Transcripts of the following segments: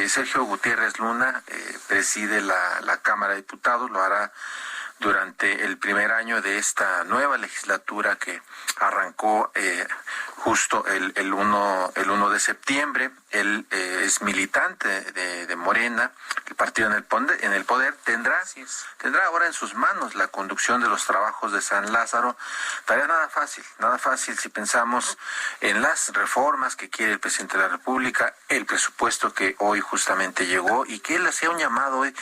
Sergio Gutiérrez Luna preside la Cámara de Diputados, lo hará durante el primer año de esta nueva legislatura que arrancó justo el 1 de septiembre. Él es militante de Morena, el partido en el poder. Tendrá ahora en sus manos la conducción de los trabajos de San Lázaro. Tarea nada fácil si pensamos en las reformas que quiere el presidente de la República, el presupuesto que hoy justamente llegó y que él hacía un llamado hoy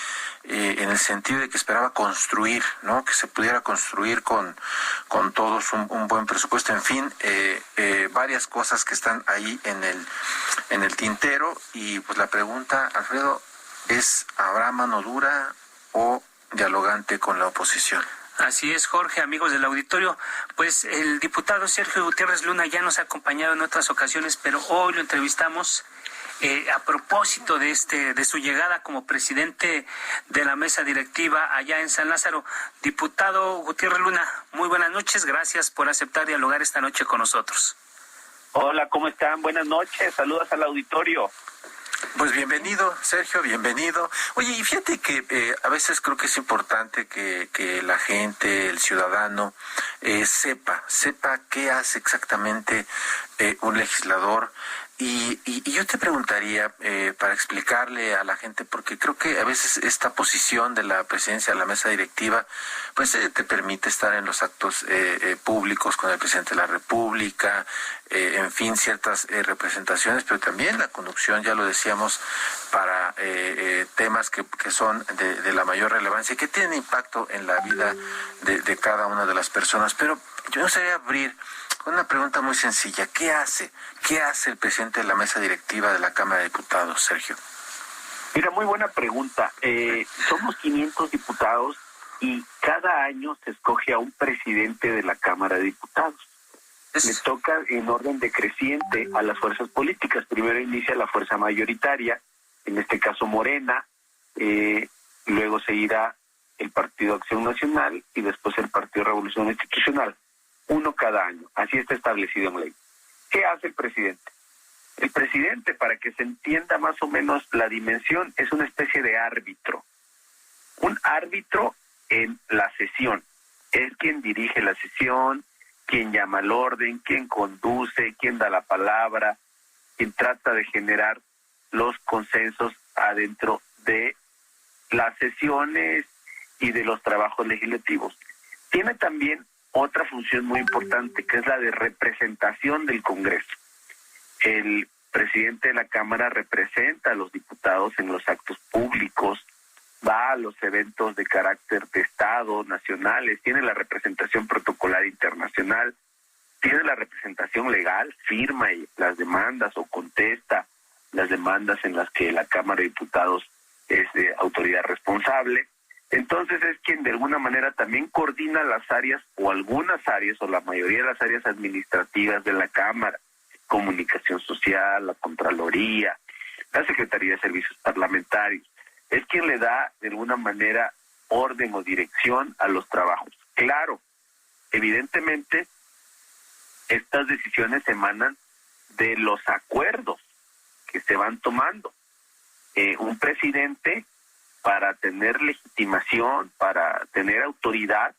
en el sentido de que esperaba construir, ¿no? Que se pudiera construir con todos un buen presupuesto. En fin, varias cosas que están ahí en el tintero. Y pues la pregunta, Alfredo, es: ¿habrá mano dura o dialogante con la oposición? Así es, Jorge, amigos del auditorio. Pues el diputado Sergio Gutiérrez Luna ya nos ha acompañado en otras ocasiones, pero hoy lo entrevistamos a propósito de su llegada como presidente de la mesa directiva allá en San Lázaro. Diputado Gutiérrez Luna, muy buenas noches, gracias por aceptar dialogar esta noche con nosotros. Hola, ¿cómo están? Buenas noches, saludos al auditorio. Pues bienvenido, Sergio, bienvenido. Oye, y fíjate que a veces creo que es importante que la gente, el ciudadano, sepa qué hace exactamente un legislador. Y yo te preguntaría, para explicarle a la gente, porque creo que a veces esta posición de la presidencia de la mesa directiva, pues te permite estar en los actos públicos con el presidente de la República, en fin, ciertas representaciones, pero también la conducción, ya lo decíamos, para temas que son de la mayor relevancia y que tienen impacto en la vida de cada una de las personas. Pero yo me gustaría abrir con una pregunta muy sencilla. ¿Qué hace el presidente de la mesa directiva de la Cámara de Diputados, Sergio? Mira, muy buena pregunta. Somos 500 diputados y cada año se escoge a un presidente de la Cámara de Diputados. Le toca en orden decreciente a las fuerzas políticas. Primero inicia la fuerza mayoritaria, en este caso Morena, luego seguirá el Partido Acción Nacional y después el Partido Revolución Institucional. Uno cada año, así está establecido en ley. ¿Qué hace el presidente? El presidente, para que se entienda más o menos la dimensión, es una especie de árbitro. Un árbitro en la sesión. Es quien dirige la sesión, quien llama al orden, quien conduce, quien da la palabra, quien trata de generar los consensos adentro de las sesiones y de los trabajos legislativos. Tiene también otra función muy importante, que es la de representación del Congreso. El presidente de la Cámara representa a los diputados en los actos públicos, va a los eventos de carácter de Estado, nacionales, tiene la representación protocolar internacional, tiene la representación legal, firma las demandas o contesta las demandas en las que la Cámara de Diputados es autoridad responsable. Entonces es quien de alguna manera también coordina las áreas o algunas áreas o la mayoría de las áreas administrativas de la Cámara, comunicación social, la Contraloría, la Secretaría de Servicios Parlamentarios. Es quien le da de alguna manera orden o dirección a los trabajos. Claro, evidentemente estas decisiones emanan de los acuerdos que se van tomando. Un presidente, para tener legitimación, para tener autoridad,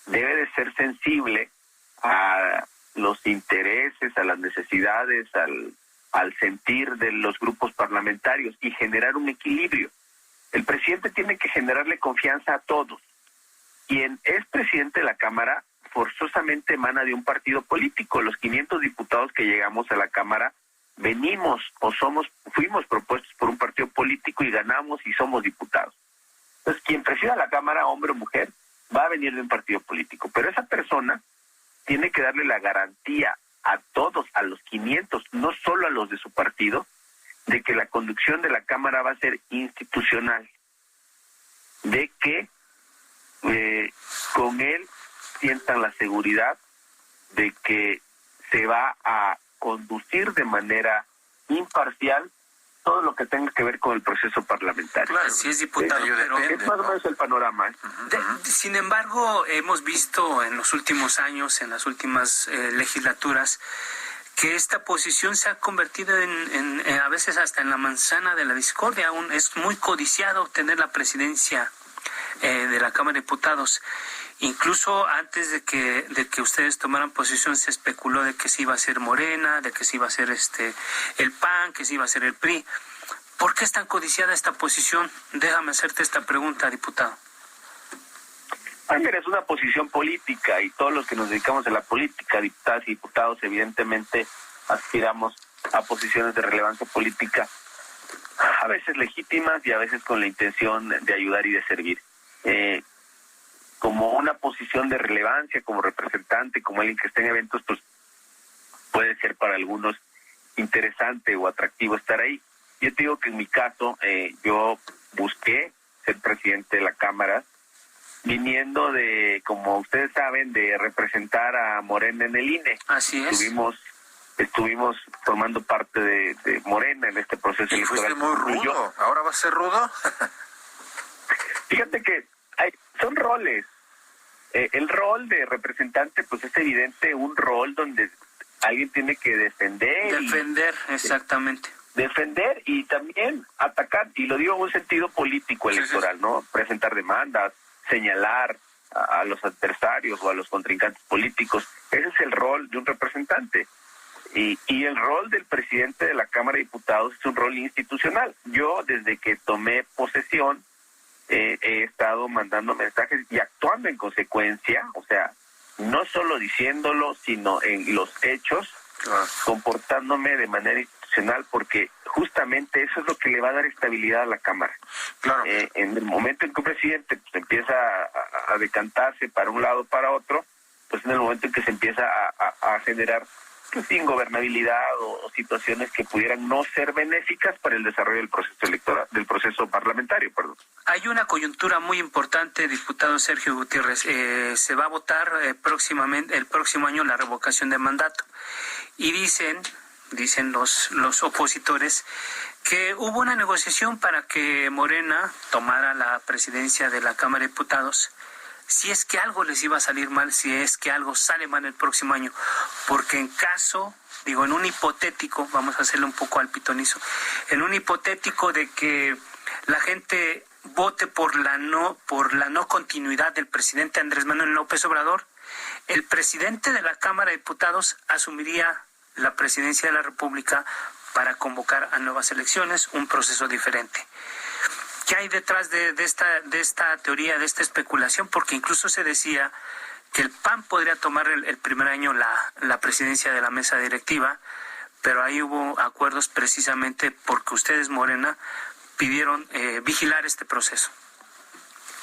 debe de ser sensible a los intereses, a las necesidades, al sentir de los grupos parlamentarios y generar un equilibrio. El presidente tiene que generarle confianza a todos. Quien es presidente de la Cámara forzosamente emana de un partido político. Los 500 diputados que llegamos a la Cámara venimos fuimos propuestos por un partido político y ganamos y somos diputados. Entonces, quien presida la Cámara, hombre o mujer, va a venir de un partido político, pero esa persona tiene que darle la garantía a todos, a los 500, no solo a los de su partido, de que la conducción de la Cámara va a ser institucional, de que con él sientan la seguridad de que se va a conducir de manera imparcial todo lo que tenga que ver con el proceso parlamentario. Claro, sí es diputado, pero es más o menos el panorama. Sin embargo, hemos visto en los últimos años, en las últimas legislaturas, que esta posición se ha convertido en a veces hasta en la manzana de la discordia. Aún es muy codiciado obtener la presidencia de la Cámara de Diputados. Incluso antes de que ustedes tomaran posición se especuló de que se iba a ser Morena, de que se iba a ser el PAN, que se iba a ser el PRI. ¿Por qué es tan codiciada esta posición? Déjame hacerte esta pregunta, diputado. Mira, es una posición política y todos los que nos dedicamos a la política, diputadas y diputados, evidentemente aspiramos a posiciones de relevancia política, a veces legítimas y a veces con la intención de ayudar y de servir. Como una posición de relevancia, como representante, como alguien que esté en eventos, pues puede ser para algunos interesante o atractivo estar ahí. Yo te digo que en mi caso, yo busqué ser presidente de la Cámara, viniendo de, como ustedes saben, de representar a Morena en el INE. Así es. Estuvimos formando parte de Morena en este proceso electoral. Y fuiste muy rudo. ¿Ahora va a ser rudo? Fíjate que son roles. El rol de representante, pues es evidente un rol donde alguien tiene que defender. Exactamente. Defender y también atacar, y lo digo en un sentido político electoral, sí. ¿No? Presentar demandas, señalar a los adversarios o a los contrincantes políticos. Ese es el rol de un representante. Y el rol del presidente de la Cámara de Diputados es un rol institucional. Yo, desde que tomé posesión, he estado mandando mensajes y actuando en consecuencia, o sea, no solo diciéndolo, sino en los hechos, comportándome de manera institucional, porque justamente eso es lo que le va a dar estabilidad a la Cámara. Claro. En el momento en que un presidente pues, empieza a decantarse para un lado o para otro, pues en el momento en que se empieza a generar pues, ingobernabilidad o situaciones que pudieran no ser benéficas para el desarrollo del proceso electoral, del proceso parlamentario, perdón. Hay una coyuntura muy importante, diputado Sergio Gutiérrez. Se va a votar próximamente, el próximo año, la revocación de mandato. Y dicen los opositores que hubo una negociación para que Morena tomara la presidencia de la Cámara de Diputados si es que algo les iba a salir mal, si es que algo sale mal el próximo año, porque en un hipotético, vamos a hacerle un poco al pitonizo, en un hipotético de que la gente vote por la no continuidad del presidente Andrés Manuel López Obrador, el presidente de la Cámara de Diputados asumiría la presidencia de la República para convocar a nuevas elecciones, un proceso diferente. ¿Qué hay detrás de esta teoría, de esta especulación? Porque incluso se decía que el PAN podría tomar el primer año la presidencia de la mesa directiva, pero ahí hubo acuerdos precisamente porque ustedes, Morena, pidieron vigilar este proceso.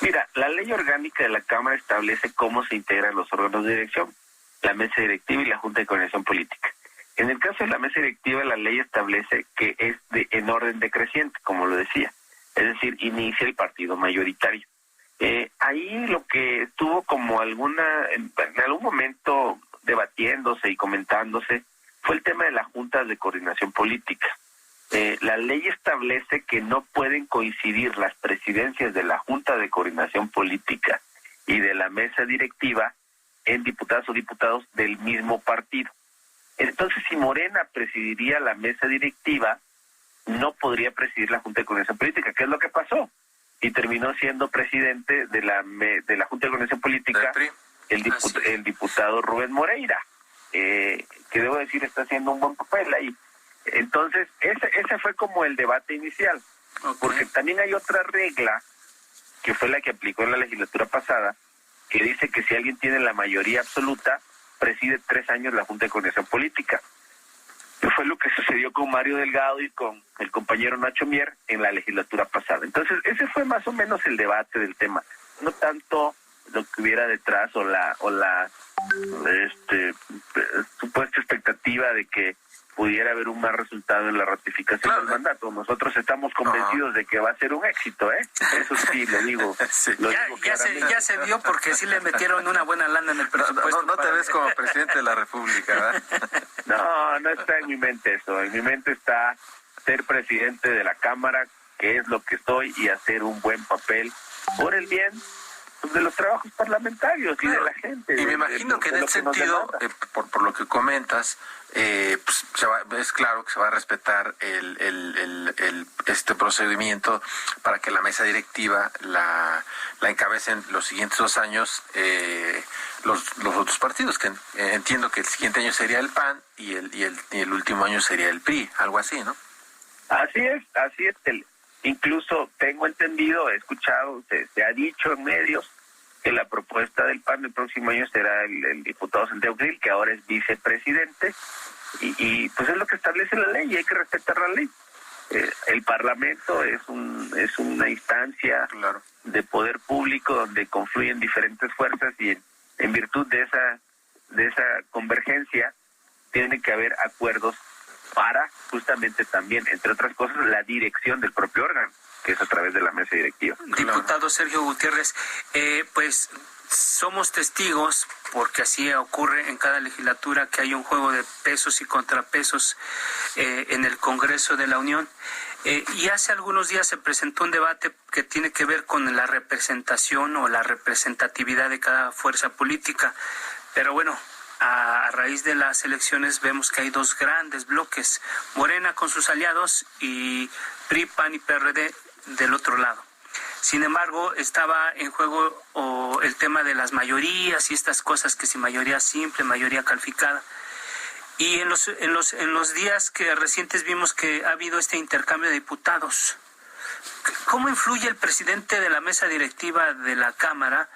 Mira, la ley orgánica de la Cámara establece cómo se integran los órganos de dirección, la mesa directiva y la Junta de Coordinación Política. En el caso de la mesa directiva, la ley establece que es en orden decreciente, como lo decía. Es decir, inicia el partido mayoritario. Ahí lo que estuvo como en algún momento debatiéndose y comentándose fue el tema de las juntas de coordinación política. La ley establece que no pueden coincidir las presidencias de la Junta de Coordinación Política y de la mesa directiva en diputadas o diputados del mismo partido. Entonces, si Morena presidiría la mesa directiva, no podría presidir la Junta de Coordinación Política. ¿Qué es lo que pasó? Y terminó siendo presidente de la Junta de Coordinación Política el diputado Rubén Moreira, que debo decir está haciendo un buen papel ahí. Entonces, ese fue como el debate inicial. Okay. Porque también hay otra regla, que fue la que aplicó en la legislatura pasada, que dice que si alguien tiene la mayoría absoluta, preside 3 años la Junta de Coordinación Política. Que fue lo que sucedió con Mario Delgado y con el compañero Nacho Mier en la legislatura pasada. Entonces, ese fue más o menos el debate del tema. No tanto lo que hubiera detrás o la supuesta expectativa de que pudiera haber un mal resultado en la ratificación del mandato. Nosotros estamos convencidos de que va a ser un éxito, ¿eh? Eso sí, lo digo. Sí. Ya se vio porque sí le metieron una buena lana en el presupuesto. No te ves como presidente de la República, ¿verdad? No está en mi mente eso. En mi mente está ser presidente de la Cámara, que es lo que soy, y hacer un buen papel por el bien de los trabajos parlamentarios y de la gente. Y me imagino que en ese sentido, por lo que comentas, pues es claro que se va a respetar este procedimiento para que la mesa directiva la encabecen los siguientes 2 años los otros partidos, que entiendo que el siguiente año sería el PAN y el último año sería el PRI, algo así, ¿no? Así es. Incluso tengo entendido, he escuchado, se ha dicho en medios que la propuesta del PAN el próximo año será el diputado Santiago Krill, que ahora es vicepresidente, y pues es lo que establece la ley y hay que respetar la ley. El Parlamento es una instancia de poder público donde confluyen diferentes fuerzas y en virtud de esa convergencia tiene que haber acuerdos para justamente también, entre otras cosas, la dirección del propio órgano, que es a través de la mesa directiva. Diputado Sergio Gutiérrez, pues somos testigos, porque así ocurre en cada legislatura, que hay un juego de pesos y contrapesos en el Congreso de la Unión. Y hace algunos días se presentó un debate que tiene que ver con la representación o la representatividad de cada fuerza política. Pero bueno, a raíz de las elecciones vemos que hay 2 grandes bloques, Morena con sus aliados y PRI, PAN y PRD del otro lado. Sin embargo, estaba en juego el tema de las mayorías y estas cosas, que si mayoría simple, mayoría calificada. Y en los días que recientes vimos que ha habido este intercambio de diputados. ¿Cómo influye el presidente de la mesa directiva de la Cámara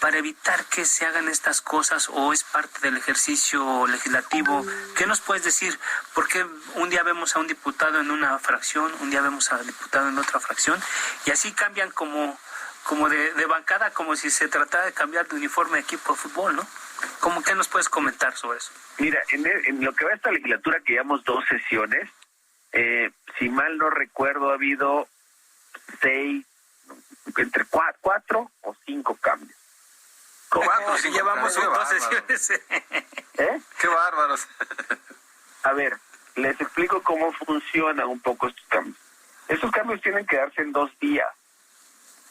para evitar que se hagan estas cosas, o es parte del ejercicio legislativo? ¿Qué nos puedes decir? Porque un día vemos a un diputado en una fracción, un día vemos al diputado en otra fracción, y así cambian como de bancada, como si se tratara de cambiar de uniforme de equipo de fútbol, ¿no? ¿Qué nos puedes comentar sobre eso? Mira, en lo que va a esta legislatura, que llevamos 2 sesiones, si mal no recuerdo, ha habido 6, entre 4 o 5 cambios. Si llevamos 2 sesiones. ¡Qué bárbaros! A ver, les explico cómo funcionan un poco estos cambios. Estos cambios tienen que darse en 2 días.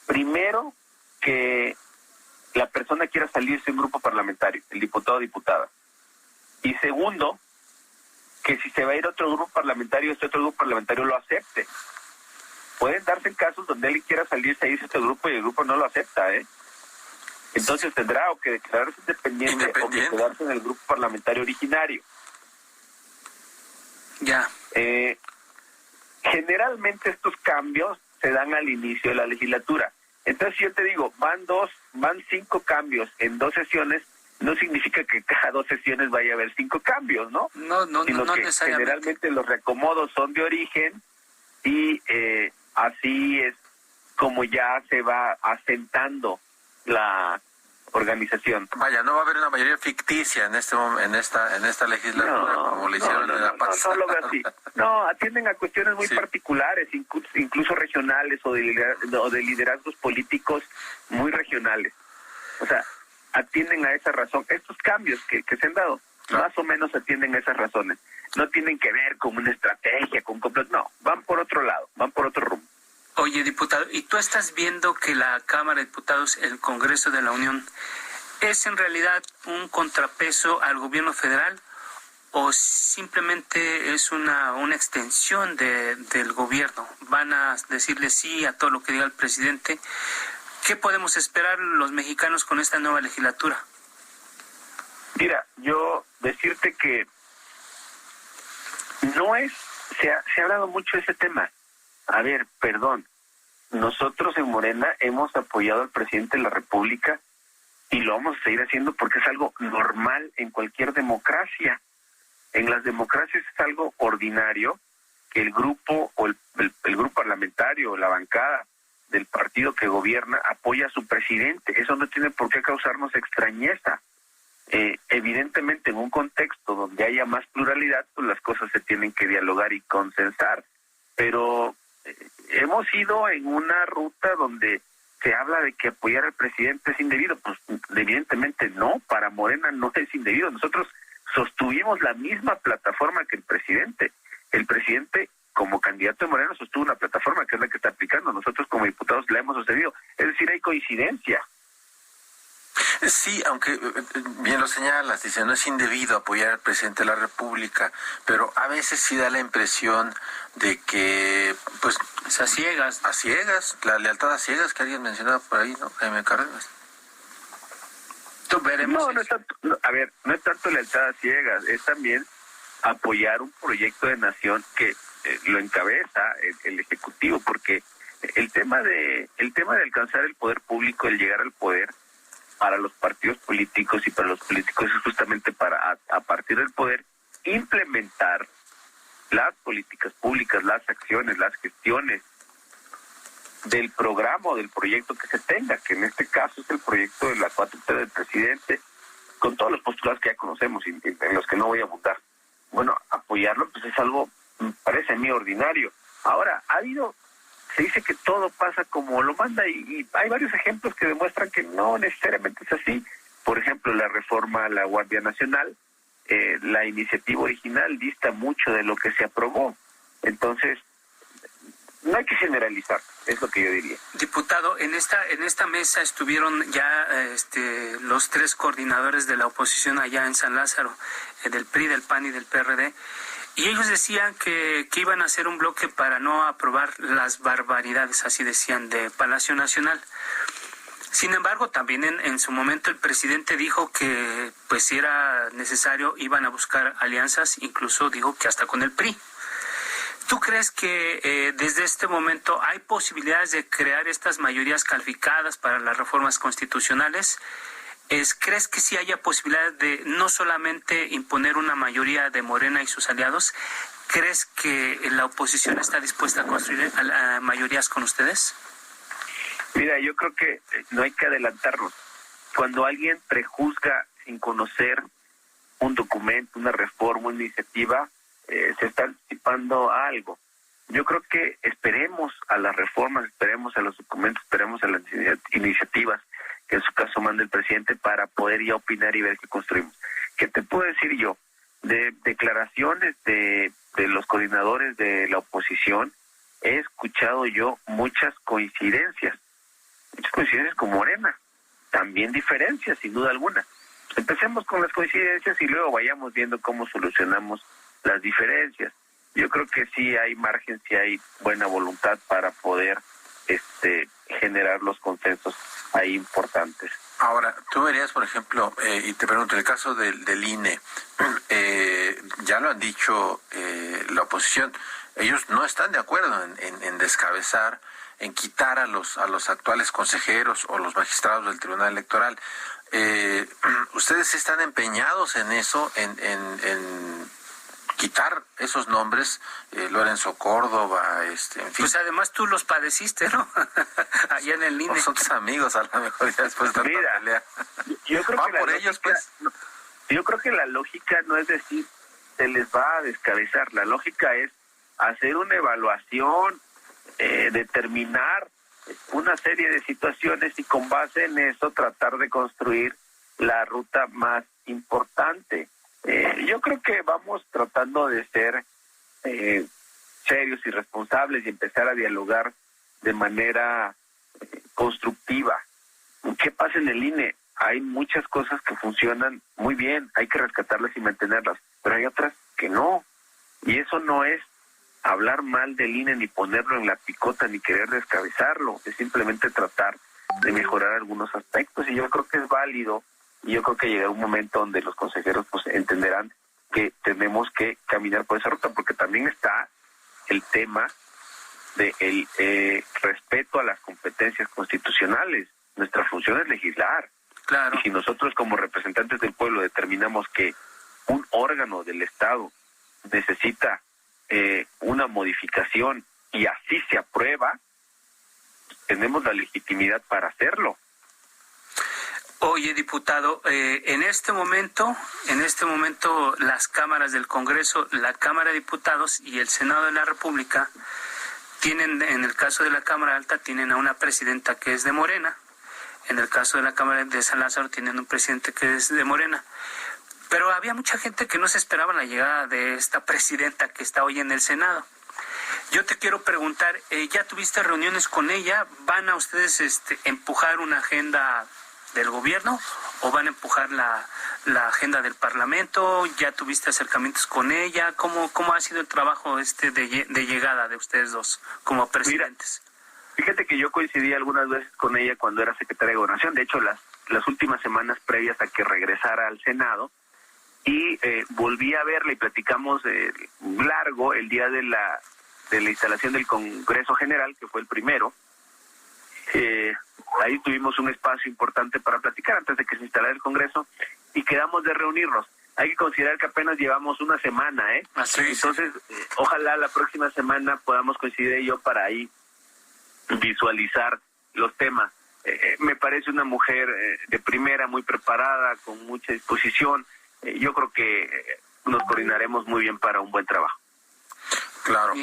Primero, que la persona quiera salirse de un grupo parlamentario, el diputado o diputada. Y segundo, que si se va a ir a otro grupo parlamentario, este otro grupo parlamentario lo acepte. Pueden darse casos donde él quiera salirse a irse a este grupo y el grupo no lo acepta, Entonces tendrá o que declararse independiente o que quedarse en el grupo parlamentario originario. Ya. Generalmente estos cambios se dan al inicio de la legislatura. Entonces, yo te digo, van 5 cambios en 2 sesiones, no significa que cada 2 sesiones vaya a haber 5 cambios, ¿no? No Sino que necesariamente. Generalmente los reacomodos son de origen y así es como ya se va asentando la organización. Vaya, no va a haber una mayoría ficticia en esta legislatura, como le hicieron en la pasada. No lo veo así. No, atienden a cuestiones muy particulares, incluso regionales o de liderazgos políticos muy regionales. O sea, atienden a esa razón. Estos cambios que se han dado, más o menos atienden a esas razones. No tienen que ver con una estrategia, con complot. No, van por otro lado, van por otro rumbo. Oye, diputado, ¿y tú estás viendo que la Cámara de Diputados, el Congreso de la Unión, es en realidad un contrapeso al gobierno federal o simplemente es una extensión del gobierno? ¿Van a decirle sí a todo lo que diga el presidente? ¿Qué podemos esperar los mexicanos con esta nueva legislatura? Mira, yo decirte que se ha hablado mucho de ese tema. A ver, perdón, nosotros en Morena hemos apoyado al presidente de la República y lo vamos a seguir haciendo porque es algo normal en cualquier democracia. En las democracias es algo ordinario que el grupo o el grupo parlamentario o la bancada del partido que gobierna apoya a su presidente. Eso no tiene por qué causarnos extrañeza. Evidentemente, en un contexto donde haya más pluralidad, pues las cosas se tienen que dialogar y consensar. Pero hemos ido en una ruta donde se habla de que apoyar al presidente es indebido. Pues evidentemente no, para Morena no es indebido. Nosotros sostuvimos la misma plataforma que el presidente. El presidente como candidato de Morena sostuvo una plataforma que es la que está aplicando. Nosotros como diputados la hemos sostenido. Es decir, hay coincidencia. Sí, aunque bien lo señalas, dice, no es indebido apoyar al presidente de la República, pero a veces sí da la impresión de que, pues, es a ciegas. A ciegas, la lealtad a ciegas que alguien mencionaba por ahí, ¿no? Jaime Cárdenas. No es tanto, no es tanto lealtad a ciegas, es también apoyar un proyecto de nación que lo encabeza el Ejecutivo, porque el tema de alcanzar el poder público, el llegar al poder, para los partidos políticos y para los políticos es justamente para, a partir del poder, implementar las políticas públicas, las acciones, las gestiones del programa o del proyecto que se tenga, que en este caso es el proyecto de la 4T del presidente, con todos los postulados que ya conocemos y en los que no voy a abundar. Bueno, apoyarlo pues es algo, me parece a mí, ordinario. Ahora, se dice que todo pasa como lo manda y hay varios ejemplos que demuestran que no necesariamente es así. Por ejemplo, la reforma a la Guardia Nacional, la iniciativa original dista mucho de lo que se aprobó. Entonces, no hay que generalizar, es lo que yo diría. Diputado, en esta mesa estuvieron ya los 3 coordinadores de la oposición allá en San Lázaro, del PRI, del PAN y del PRD. Y ellos decían que iban a hacer un bloque para no aprobar las barbaridades, así decían, de Palacio Nacional. Sin embargo, también en su momento el presidente dijo que, pues si era necesario, iban a buscar alianzas, incluso dijo que hasta con el PRI. ¿Tú crees que desde este momento hay posibilidades de crear estas mayorías calificadas para las reformas constitucionales? ¿Crees que sí haya posibilidad de no solamente imponer una mayoría de Morena y sus aliados? ¿Crees que la oposición está dispuesta a construir mayorías con ustedes? Mira, yo creo que no hay que adelantarnos. Cuando alguien prejuzga sin conocer un documento, una reforma, una iniciativa, se está anticipando a algo. Yo creo que esperemos a las reformas, esperemos a los documentos, esperemos a las iniciativas que en su caso manda el presidente para poder ya opinar y ver qué construimos. ¿Qué te puedo decir yo? De declaraciones de los coordinadores de la oposición, he escuchado yo muchas coincidencias con Morena, también diferencias, sin duda alguna. Empecemos con las coincidencias y luego vayamos viendo cómo solucionamos las diferencias. Yo creo que sí hay margen, sí hay buena voluntad para poder generar los consensos ahí importantes. Ahora, tú verías, por ejemplo, y te pregunto, el caso del INE, ya lo han dicho la oposición, ellos no están de acuerdo en descabezar, en quitar a los actuales consejeros o los magistrados del Tribunal Electoral. ¿Ustedes están empeñados en eso, en quitar esos nombres, Lorenzo Córdoba, en fin? Pues además tú los padeciste, ¿no? Allá en el INE. Son tus amigos, a lo mejor ya después de tanta pelea. Yo creo que por ellos, pues. Yo creo que la lógica no es decir se les va a descabezar, la lógica es hacer una evaluación, determinar una serie de situaciones y con base en eso tratar de construir la ruta más importante. Yo creo que vamos tratando de ser serios y responsables y empezar a dialogar de manera constructiva. ¿Qué pasa en el INE? Hay muchas cosas que funcionan muy bien, hay que rescatarlas y mantenerlas, pero hay otras que no. Y eso no es hablar mal del INE ni ponerlo en la picota ni querer descabezarlo, es simplemente tratar de mejorar algunos aspectos y yo creo que es válido. Y yo creo que llegará un momento donde los consejeros pues entenderán que tenemos que caminar por esa ruta, porque también está el tema del respeto a las competencias constitucionales. Nuestra función es legislar. Claro. Y si nosotros como representantes del pueblo determinamos que un órgano del Estado necesita una modificación y así se aprueba, tenemos la legitimidad para hacerlo. Oye, diputado, en este momento, las cámaras del Congreso, la Cámara de Diputados y el Senado de la República tienen, en el caso de la Cámara Alta, tienen a una presidenta que es de Morena. En el caso de la Cámara de San Lázaro tienen un presidente que es de Morena. Pero había mucha gente que no se esperaba la llegada de esta presidenta que está hoy en el Senado. Yo te quiero preguntar, ¿ya tuviste reuniones con ella? ¿Van a ustedes empujar una agenda del gobierno o van a empujar la agenda del Parlamento? ¿Ya tuviste acercamientos con ella? ¿Cómo ha sido el trabajo de llegada de ustedes dos como presidentes? Mira, fíjate que yo coincidí algunas veces con ella cuando era secretaria de Gobernación. De hecho, las últimas semanas previas a que regresara al Senado, y volví a verla y platicamos largo el día de la instalación del Congreso General, que fue el primero. Ahí tuvimos un espacio importante para platicar antes de que se instalara el Congreso y quedamos de reunirnos. Hay que considerar que apenas llevamos una semana, ¿eh? Así es. Entonces, ojalá la próxima semana podamos coincidir yo para ahí visualizar los temas. Me parece una mujer de primera, muy preparada, con mucha disposición. Yo creo que nos coordinaremos muy bien para un buen trabajo. Claro.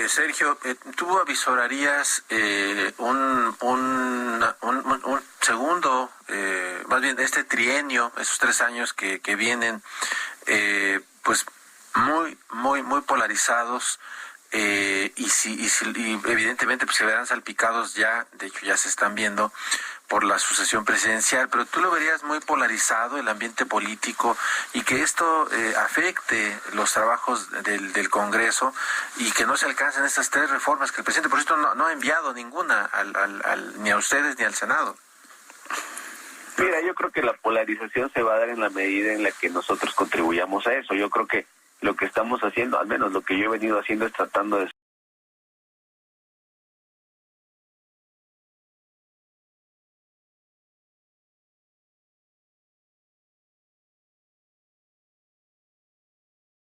Sergio, ¿tú avisorarías un segundo, más bien este trienio, esos 3 años que vienen, pues muy polarizados, y evidentemente pues se verán salpicados ya, de hecho ya se están viendo por la sucesión presidencial, pero tú lo verías muy polarizado el ambiente político y que esto afecte los trabajos del Congreso y que no se alcancen estas 3 reformas que el presidente, por cierto, no ha enviado ninguna ni a ustedes ni al Senado? Mira, yo creo que la polarización se va a dar en la medida en la que nosotros contribuyamos a eso. Yo creo que lo que estamos haciendo, al menos lo que yo he venido haciendo, es tratando de